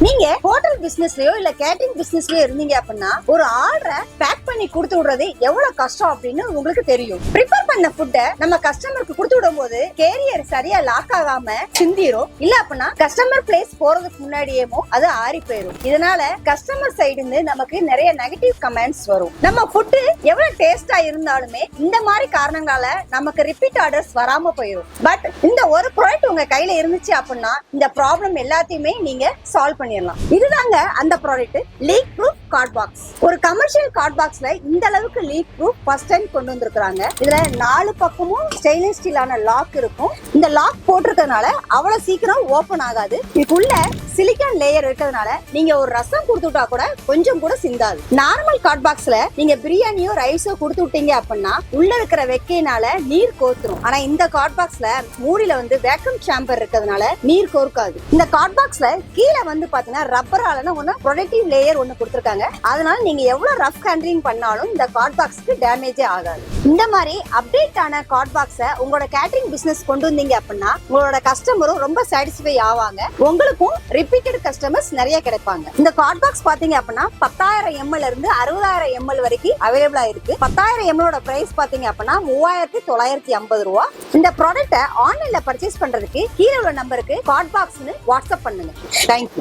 நீங்க ஹோட்டல் பிசினஸ்லயோ இல்ல கேட்டரிங் பிசினஸ்லயோ இருந்தீங்க அப்படின்னா ஒரு ஆர்டரை பேக் பண்ணி கொடுத்து விடுறது எவ்வளவு கஷ்டம் அப்படின்னு உங்களுக்கு தெரியும். ப்ரிப்பேர் பண்ண ஃபுட்டை நம்ம கஸ்டமருக்கு கொடுத்து விடும் போது கேரியர் சரியா லாக் ஆகாம சிந்திரும், இல்ல அப்படின்னா கஸ்டமர் பிளேஸ் போறதுக்கு முன்னாடியேமோ அது ஆறி போயிடும். இதனால கஸ்டமர் சைடு இருந்து நமக்கு நிறைய நெகட்டிவ் கமெண்ட்ஸ் வரும். நம்ம ஃபுட்டு எவ்வளவு டேஸ்டா இருந்தாலுமே இந்த மாதிரி காரணங்களால நமக்கு ரிப்பீட் ஆர்டர்ஸ் வராம போயிடும். பட் இந்த ஒரு ப்ராடக்ட் உங்க கையில இருந்துச்சு அப்படின்னா இந்த ப்ராப்ளம் எல்லாத்தையுமே நீங்க சால்வ் பண்ணிடலாம். இதுதாங்க அந்த product, league proof card box. ஒரு கமர்ஷியல் கார்ட் பாக்ஸ்ல இந்த அளவுக்கு லீக் ப்ரூஃப் ஃபர்ஸ்ட் டைம் கொண்டு வந்திருக்காங்க. இதுல 4 பக்கமும் ஸ்டெயின்லெஸ் ஸ்டீலான லாக் இருக்கும். இந்த லாக் போட்டிருக்கிறதுனால அவ்வளவு சீக்கிரம் ஓபன் ஆகாது. இதுக்குள்ள சிலிக்கான் லேயர் இருக்கிறதுனால நீங்க ஒரு ரசம் கொடுத்துட்டா கூட கொஞ்சம் கூட சிந்தாது. நார்மல் கார்ட் பாக்ஸ்ல நீங்க பிரியாணியோ ரைஸோ கொடுத்து விட்டீங்க அப்படின்னா உள்ள இருக்கிற வெக்கையினால நீர் கோர்த்துரும். ஆனா இந்த கார்ட் பாக்ஸ்ல மூடியில வந்து வேக்கம் சாம்பர் இருக்கிறதுனால நீர் கோர்க்காது. இந்த கார்ட் பாக்ஸ்ல கீழே வந்து பாத்தீங்கன்னா ரப்பரால ஒன்னு ப்ரொடக்டிவ் லேயர் ஒன்னு கொடுத்திருக்காங்க. அதனால நீங்க எவ்வளவு ரஃப் ஹேண்ட்லிங் பண்ணாலும் இந்த கார்ட் பாக்ஸ்க்கு டேமேஜே ஆகாது. இந்த மாதிரி அப்டேட் ஆன கார்ட் பாக்ஸை உங்களோட கேட்டரிங் பிசினஸ் கொண்டு வந்தீங்க அப்படின்னா உங்களோட கஸ்டமரும் ரொம்ப சாட்டிஸ்ஃபை ஆவாங்க. உங்களுக்கும் ரிப்பீட்டட் கஸ்டமர்ஸ் நிறைய கிடைப்பாங்க. இந்த கார்ட் பாக்ஸ் பாத்தீங்க அப்படின்னா 10,000 ml இருந்து 60,000 ml வரைக்கும் அவைலபிளா இருக்கு. 10,000 ml பிரைஸ் பாத்தீங்க அப்படின்னா 3,950 ரூபா. இந்த ப்ராடக்ட்டை ஆன்லைன்ல பர்ச்சேஸ் பண்றதுக்கு கீழே உள்ள நம்பருக்கு கார்ட் பாக்ஸ்னு வாட்ஸ்அப் பண்ணுங்க. தேங்க்யூ.